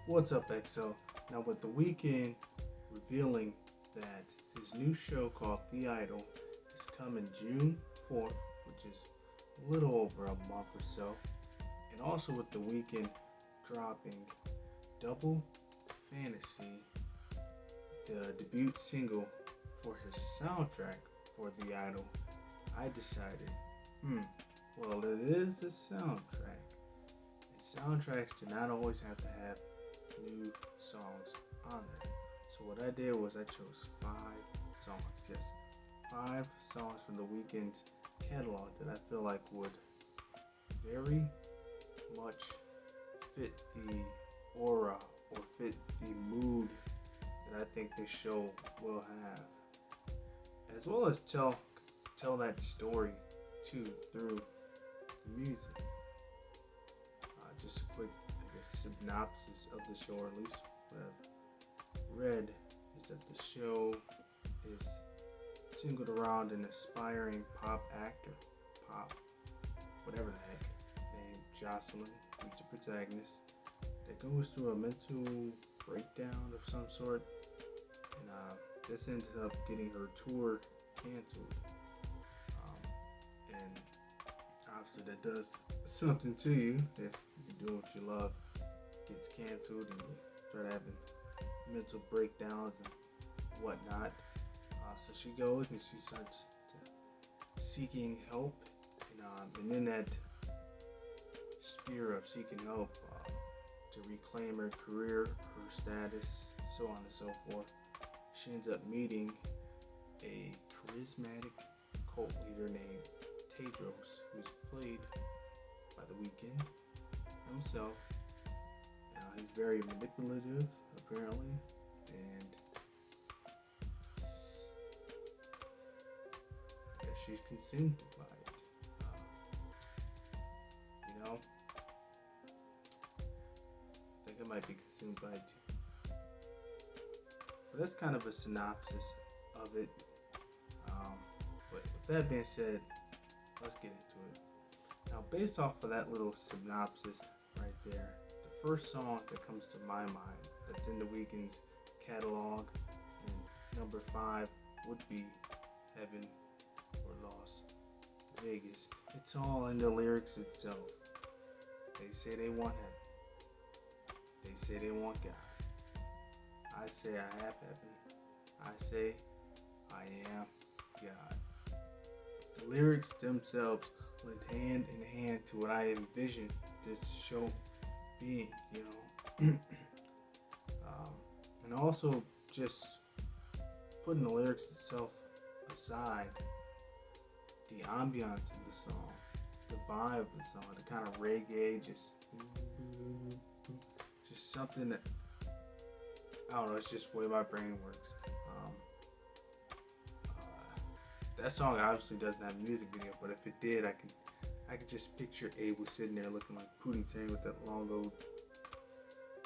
What's up, EXO? Now, with The Weeknd revealing that his new show called The Idol is coming June 4th, which is a little over a month or so, and also with The Weeknd dropping Double Fantasy, the debut single for his soundtrack for The Idol, I decided, well, it is a soundtrack. And soundtracks do not always have to have new songs on there. So what I did was I chose 5 songs. Yes, 5 songs from The Weeknd's catalog that I feel like would very much fit the aura or fit the mood that I think this show will have, as well as tell that story too through the music. Just a quick, synopsis of the show, or at least what I've read, is that the show is singled around an aspiring pop actor, whatever the heck, named Jocelyn, who's the protagonist, that goes through a mental breakdown of some sort, and this ends up getting her tour canceled. And obviously that does something to you if you're doing what you love gets canceled and you start having mental breakdowns and whatnot. So she goes and she starts seeking help, and in that sphere of seeking help to reclaim her career, her status, so on and so forth, she ends up meeting a charismatic cult leader named Tedros, who's played by The Weeknd himself. He's very manipulative, apparently, and I guess she's consumed by it. I think I might be consumed by it too. But that's kind of a synopsis of it. But with that being said, let's get into it. Now, based off of that little synopsis right there, the first song that comes to my mind that's in The Weeknd's catalog, and number 5 would be Heaven or Las Vegas. It's all in the lyrics itself. They say they want heaven. They say they want God. I say I have heaven. I say I am God. The lyrics themselves went hand in hand to what I envisioned this show being, and also just putting the lyrics itself aside, the ambiance of the song, the vibe of the song, the kind of reggae, just something that, I don't know, it's just the way my brain works. That song obviously doesn't have a music video, but if it did, I could just picture Abel sitting there looking like Pootie Tang with that long old,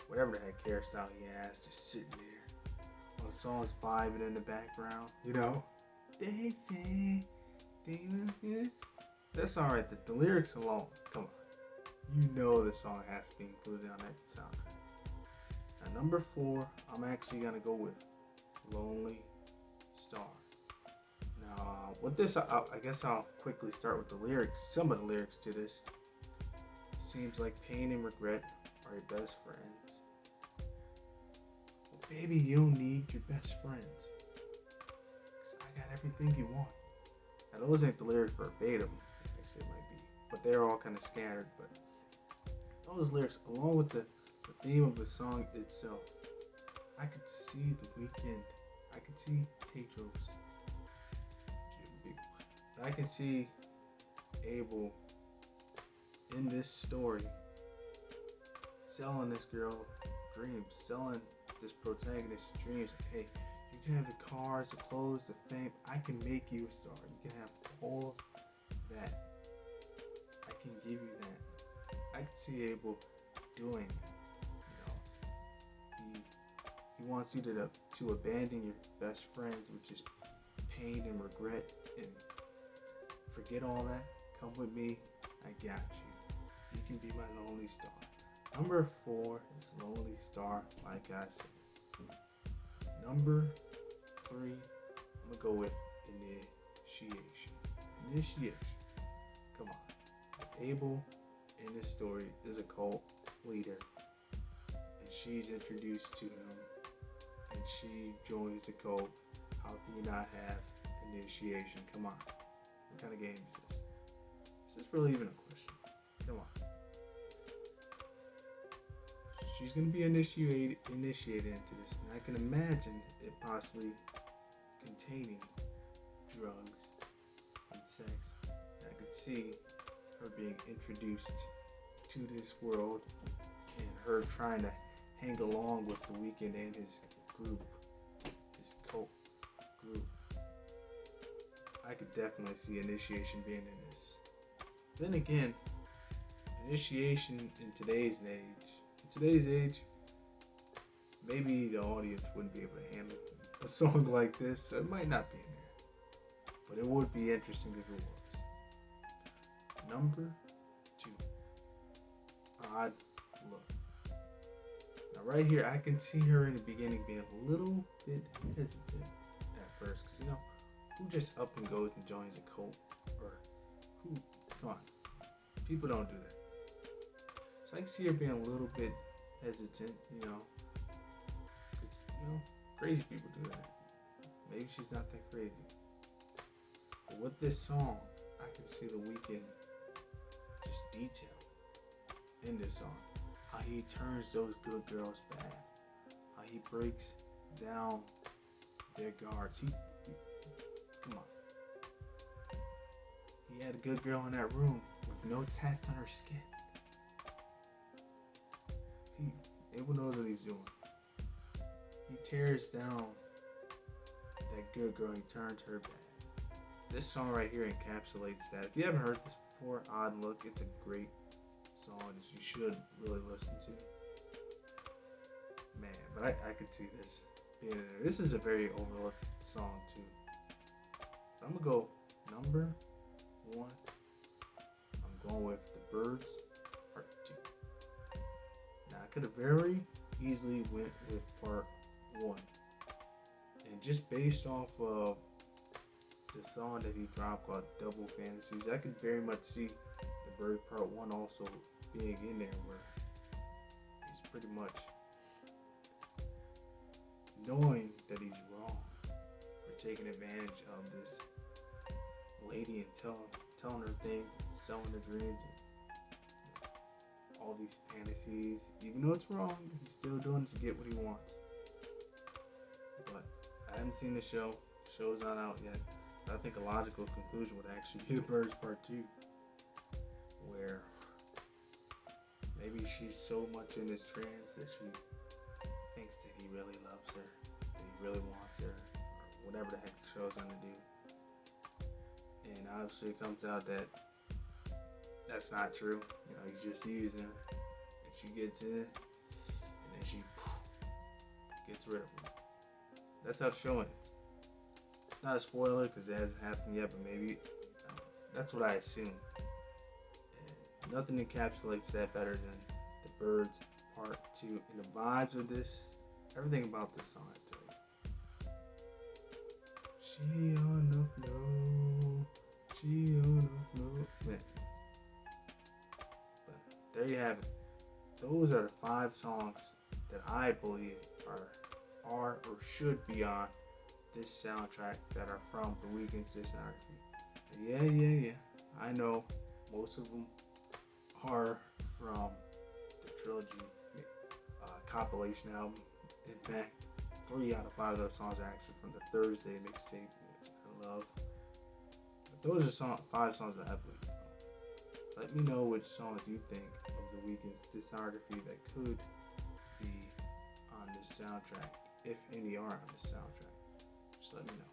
whatever the heck hairstyle he has, just sitting there while the song's vibing in the background. They say, that's alright. The lyrics alone, come on, the song has to be included on that soundtrack. Now, number 4, I'm actually gonna go with Lonely Star. Now, with this, I guess I'll quickly start with the lyrics. Some of the lyrics to this. Seems like pain and regret are your best friends. Well, baby, you don't need your best friends, 'cause I got everything you want. Now, those ain't the lyrics verbatim. Actually, it might be. But they're all kind of scattered. But those lyrics, along with the theme of the song itself, I could see The Weeknd. I could see Tedros. I can see Abel in this story selling this girl dreams, selling this protagonist dreams. Hey, you can have the cars, the clothes, the fame. I can make you a star. You can have all of that. I can give you that. I can see Abel doing that. He wants you to abandon your best friends, which is pain and regret, and forget all that. Come with me. I got you. You can be my lonely star. Number 4 is Lonely Star, like I said. Number 3, I'm gonna go with Initiation. Initiation. Come on. Abel in this story is a cult leader, and she's introduced to him, and she joins the cult. How can you not have initiation? Come on. What kind of game is this? Is this really even a question? Come on. She's going to be initiated into this, and I can imagine it possibly containing drugs and sex. And I could see her being introduced to this world and her trying to hang along with the Weeknd and his group, his cult group. I could definitely see initiation being in this. Then again, initiation in today's age, maybe the audience wouldn't be able to handle a song like this, so it might not be in there. But it would be interesting if it was. Number 2, Odd Look. Now right here, I can see her in the beginning being a little bit hesitant at first, because who just up and goes and joins a cult, or who? Come on, people don't do that. So I can see her being a little bit hesitant, because crazy people do that. Maybe she's not that crazy. But with this song, I can see the Weeknd just detailed in this song. How he turns those good girls bad. How he breaks down their guards. Come on. He had a good girl in that room with no tats on her skin. Abel knows what he's doing. He tears down that good girl. He turns her bad. This song right here encapsulates that. If you haven't heard this before, Odd Look, it's a great song that you should really listen to. Man, but I could see this being in there. This is a very overlooked song too. So I'm gonna go number 1. I'm going with The Birds Part 2. Now I could have very easily went with Part 1, and just based off of the song that he dropped called Double Fantasies, I could very much see The Birds Part 1 also being in there, where he's pretty much knowing that he's wrong for taking advantage of this lady and telling her things and selling her dreams and all these fantasies. Even though it's wrong, he's still doing it to get what he wants. But I haven't seen the show. The show's not out yet. But I think a logical conclusion would actually be The Birds Part 2, where maybe she's so much in this trance that she thinks that he really loves her, that he really wants her, or whatever the heck the show's gonna do. And obviously it comes out that that's not true. He's just using her, and she gets in, and then she gets rid of him. That's how the show ends. It's not a spoiler because it hasn't happened yet, but maybe that's what I assume. And nothing encapsulates that better than The Birds Part 2. And the vibes of this, everything about this song, I tell you. She on the floor, she on the floor. Man. But there you have it. Those are the 5 songs that I believe are or should be on this soundtrack that are from the Weeknd's discography. Yeah. I know most of them are from the trilogy compilation album. In fact, 3 out of 5 of those songs are actually from the Thursday mixtape, which I love. But those are 5 songs that I believe. Let me know which songs you think of the Weeknd's discography that could be on this soundtrack, if any are on this soundtrack. Just let me know.